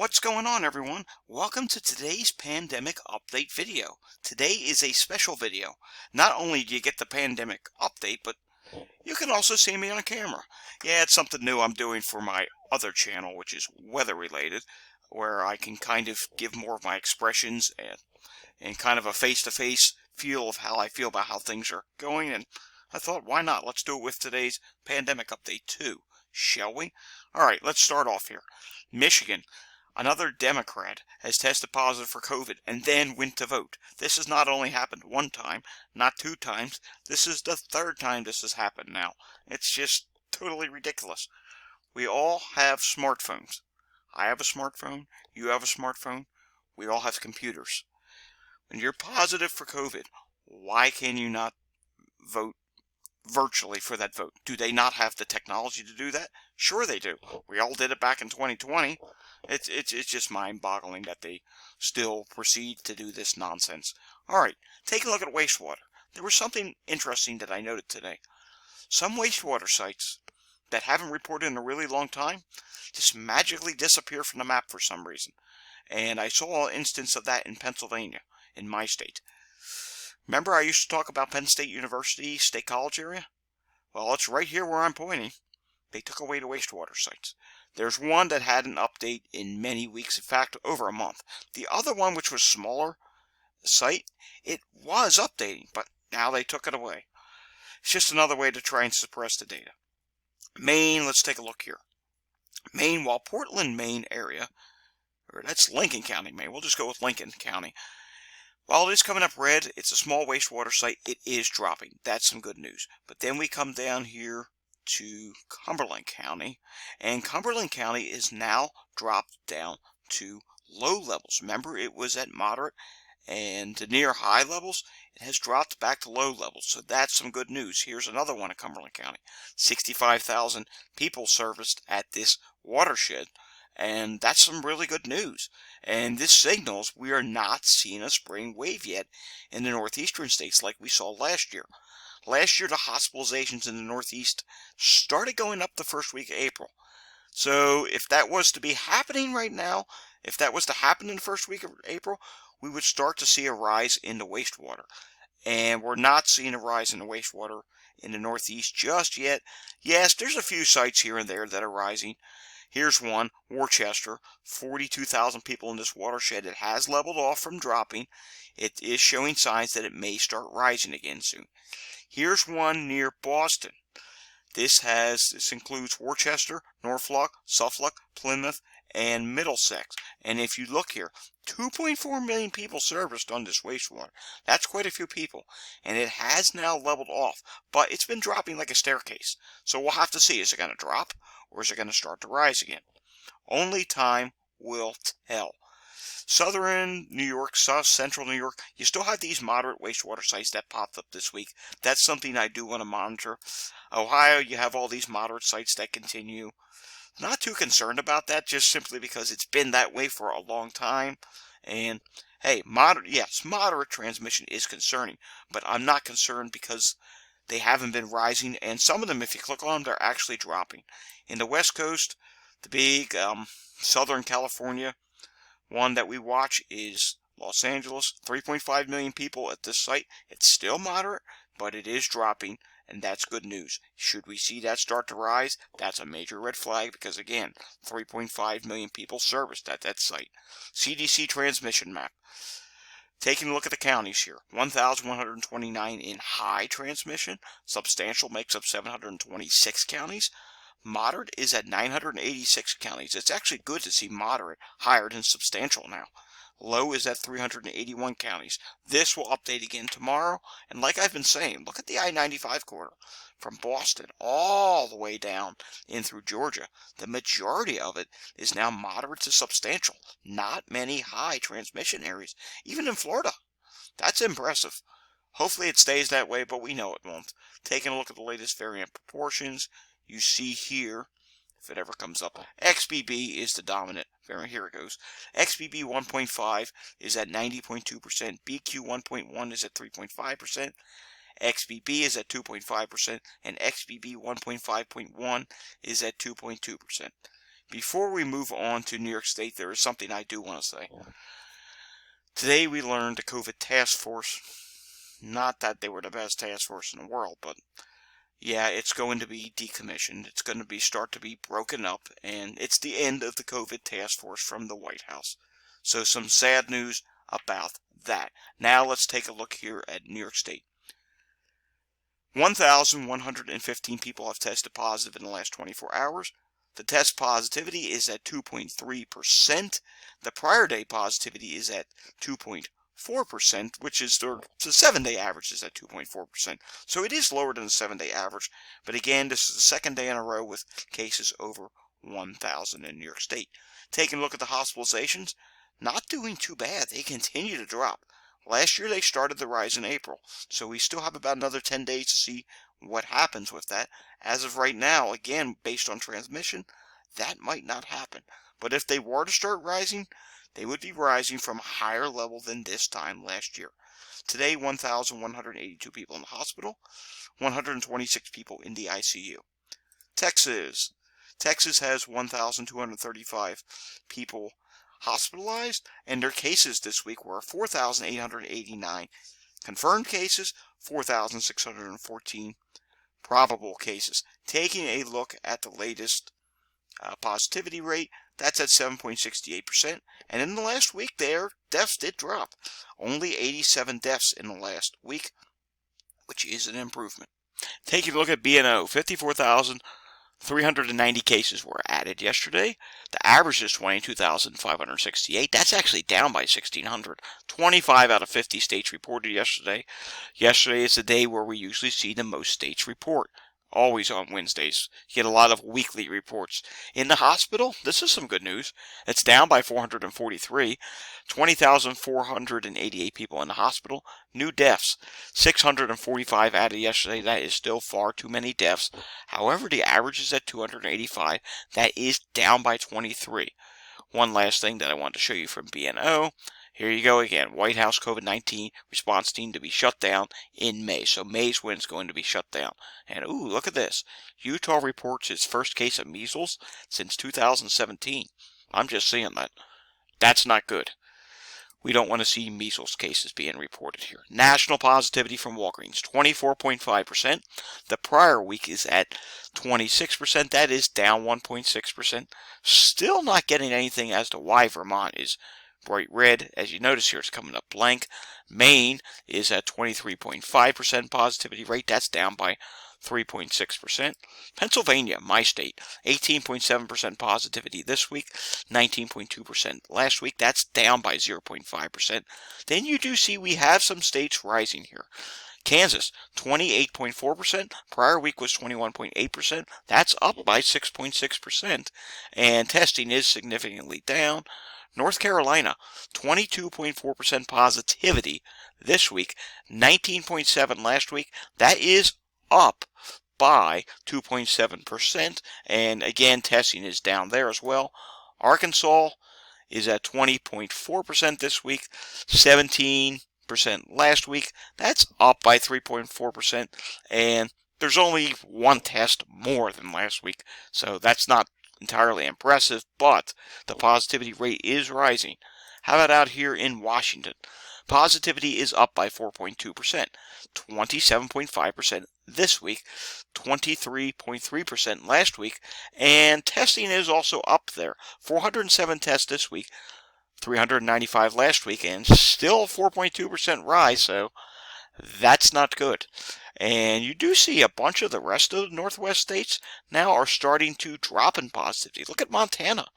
What's going on, everyone? Welcome to today's pandemic update video. Today is a special video. Not only do you get the pandemic update, but you can also see me on camera. Yeah, it's something new I'm doing for my other channel, which is weather related, where I can kind of give more of my expressions and kind of a face-to-face feel of how I feel about how things are going. And I thought, why not? Let's do it with today's pandemic update too, shall we? All right, let's start off here. Michigan. Another Democrat has tested positive for COVID and then went to vote. This has not only happened one time, not two times. This is the third time this has happened now. It's just totally ridiculous. We all have smartphones. I have a smartphone. You have a smartphone. We all have computers. When you're positive for COVID, why can you not vote virtually for that vote? Do they not have the technology to do that? Sure they do. We all did it back in 2020. It's just mind-boggling that they still proceed to do this nonsense. All right, take a look at wastewater. There was something interesting that I noted today. Some wastewater sites that haven't reported in a really long time just magically disappear from the map for some reason. And I saw an instance of that in Pennsylvania, in my state. Remember I used to talk about Penn State University State College area? Well, it's right here where I'm pointing. They took away the wastewater sites. There's one that had an update in many weeks, in fact, over a month. The other one, which was smaller site, it was updating, but now they took it away. It's just another way to try and suppress the data. Maine, let's take a look here. Maine, while Portland, Maine area, or that's Lincoln County, Maine. We'll just go with Lincoln County. While it is coming up red, it's a small wastewater site. It is dropping. That's some good news. But then we come down here to Cumberland County, and Cumberland County is now dropped down to low levels. Remember, it was at moderate and near high levels. It has dropped back to low levels, so that's some good news. Here's another one in Cumberland County. 65,000 people serviced at this watershed, and that's some really good news. And this signals we are not seeing a spring wave yet in the northeastern states like we saw last year. Last year, the hospitalizations in the Northeast started going up the first week of April. So if that was to be happening right now, if that was to happen in the first week of April, we would start to see a rise in the wastewater. And we're not seeing a rise in the wastewater in the Northeast just yet. Yes, there's a few sites here and there that are rising. Here's one, Worcester, 42,000 people in this watershed. It has leveled off from dropping. It is showing signs that it may start rising again soon. Here's one near Boston. This includes Worcester, Norfolk, Suffolk, Plymouth, and Middlesex. And if you look here, 2.4 million people serviced on this wastewater. That's quite a few people. And it has now leveled off, but it's been dropping like a staircase. So we'll have to see, is it going to drop or is it going to start to rise again? Only time will tell. Southern New York, South Central New York, you still have these moderate wastewater sites that popped up this week. That's something I do want to monitor. Ohio, you have all these moderate sites that continue. Not too concerned about that, just simply because it's been that way for a long time. And hey, moderate transmission is concerning, but I'm not concerned because they haven't been rising, and some of them, if you click on them, they're actually dropping. In the West Coast, the big Southern California one that we watch is Los Angeles, 3.5 million people at this site. It's still moderate, but it is dropping, and that's good news. Should we see that start to rise, that's a major red flag because, again, 3.5 million people serviced at that site. CDC transmission map. Taking a look at the counties here, 1,129 in high transmission. Substantial makes up 726 counties. Moderate is at 986 counties. It's actually good to see moderate higher than substantial now. Low is at 381 counties. This will update again tomorrow. And like I've been saying, look at the I-95 corridor from Boston all the way down in through Georgia. The majority of it is now moderate to substantial. Not many high transmission areas, even in Florida. That's impressive. Hopefully it stays that way, but we know it won't. Taking a look at the latest variant proportions, you see here, if it ever comes up, XBB is the dominant variant. Here it goes. XBB 1.5 is at 90.2%. BQ 1.1 is at 3.5%. XBB is at 2.5%. And XBB 1.5.1 is at 2.2%. Before we move on to New York State, there is something I do want to say. Today we learned the COVID task force, not that they were the best task force in the world, but yeah, it's going to be decommissioned. It's going to start to be broken up, and it's the end of the COVID task force from the White House. So some sad news about that. Now let's take a look here at New York State. 1,115 people have tested positive in the last 24 hours. The test positivity is at 2.3%. The prior day positivity is at 2.4%, which is the 7-day average is at 2.4%. So it is lower than the 7-day average. But again, this is the second day in a row with cases over 1,000 in New York State. Taking a look at the hospitalizations, not doing too bad. They continue to drop. Last year they started the rise in April, so we still have about another 10 days to see what happens with that. As of right now, again, based on transmission, that might not happen. But if they were to start rising, they would be rising from a higher level than this time last year. Today, 1,182 people in the hospital, 126 people in the ICU. Texas has 1,235 people hospitalized, and their cases this week were 4,889. Confirmed cases, 4,614. Probable cases. Taking a look at the latest positivity rate, that's at 7.68%. And in the last week, their deaths did drop. Only 87 deaths in the last week, which is an improvement. Taking a look at B&O, 54,390 cases were added yesterday. The average is 22,568. That's actually down by 1,600. 25 out of 50 states reported yesterday. Yesterday is the day where we usually see the most states report. Always on Wednesdays. You get a lot of weekly reports. In the hospital, this is some good news. It's down by 443. 20,488 people in the hospital. New deaths, 645 added yesterday. That is still far too many deaths. However, the average is at 285. That is down by 23. One last thing that I wanted to show you from B&O. Here you go again. White House COVID-19 response team to be shut down in May. So May's when it's going to be shut down. And ooh, look at this. Utah reports its first case of measles since 2017. I'm just seeing that. That's not good. We don't want to see measles cases being reported here. National positivity from Walgreens, 24.5%. The prior week is at 26%. That is down 1.6%. Still not getting anything as to why Vermont is bright red. As you notice here, it's coming up blank. Maine is at 23.5% positivity rate. That's down by 3.6%. Pennsylvania, my state, 18.7% positivity this week, 19.2% last week. That's down by 0.5%. Then you do see we have some states rising here. Kansas, 28.4%. Prior week was 21.8%. That's up by 6.6%. And testing is significantly down. North Carolina, 22.4% positivity this week, 19.7% last week. That is up by 2.7%. And again, testing is down there as well. Arkansas is at 20.4% this week, 17% last week. That's up by 3.4%. And there's only one test more than last week. So that's not entirely impressive, but the positivity rate is rising. How about out here in Washington? Positivity is up by 4.2%, 27.5% this week, 23.3% last week, and testing is also up there. 407 tests this week, 395 last week, and still 4.2% rise, so that's not good. And you do see a bunch of the rest of the Northwest states now are starting to drop in positivity. Look at Montana.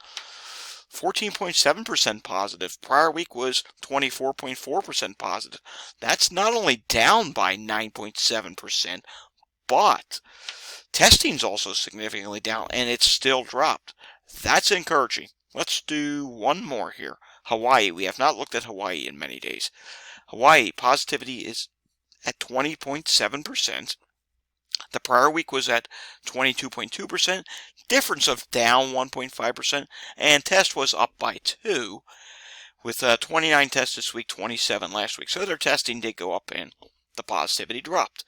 14.7% positive. Prior week was 24.4% positive. That's not only down by 9.7%, but testing's also significantly down, and it's still dropped. That's encouraging. Let's do one more here. Hawaii. We have not looked at Hawaii in many days. Hawaii, positivity is at 20.7%. The prior week was at 22.2%, difference of down 1.5%, and test was up by 2, with 29 tests this week, 27 last week. So their testing did go up and the positivity dropped.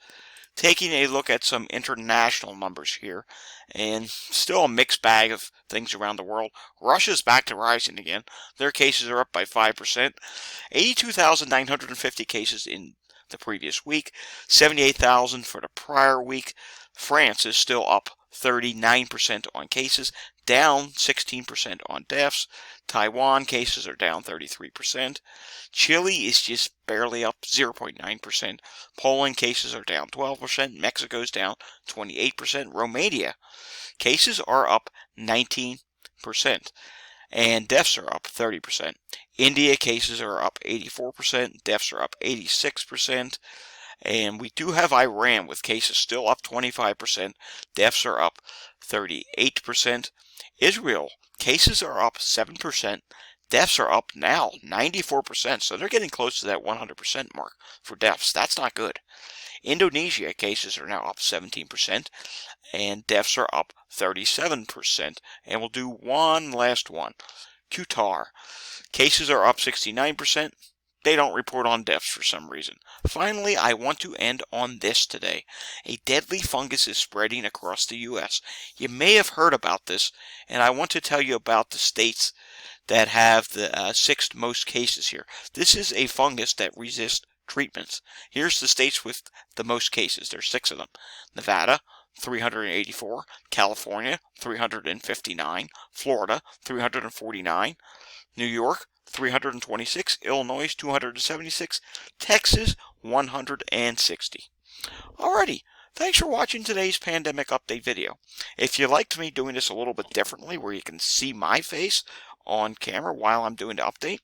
Taking a look at some international numbers here, and still a mixed bag of things around the world. Russia's back to rising again. Their cases are up by 5%. 82,950 cases in the previous week, 78,000 for the prior week. France is still up 39% on cases, down 16% on deaths. Taiwan cases are down 33%. Chile is just barely up 0.9%. Poland cases are down 12%. Mexico's down 28%. Romania cases are up 19%. And deaths are up 30%. India cases are up 84%. Deaths are up 86%. And we do have Iran with cases still up 25%. Deaths are up 38%. Israel, cases are up 7%. Deaths are up now 94%. So they're getting close to that 100% mark for deaths. That's not good. Indonesia, cases are now up 17%. And deaths are up 37%. And we'll do one last one. Qatar, cases are up 69%. They don't report on deaths for some reason. Finally, I want to end on this today. A deadly fungus is spreading across the U.S. You may have heard about this, and I want to tell you about the states that have the sixth most cases here. This is a fungus that resists treatments. Here's the states with the most cases. There's 6 of them. Nevada, 384. California, 359. Florida, 349. New York, 326, Illinois 276, Texas 160. Alrighty, thanks for watching today's pandemic update video. If you liked me doing this a little bit differently, where you can see my face on camera while I'm doing the update,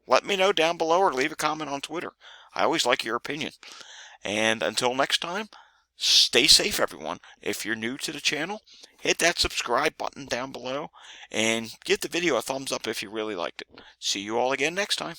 let me know down below or leave a comment on Twitter. I always like your opinion. And until next time, stay safe, everyone. If you're new to the channel, hit that subscribe button down below and give the video a thumbs up if you really liked it. See you all again next time.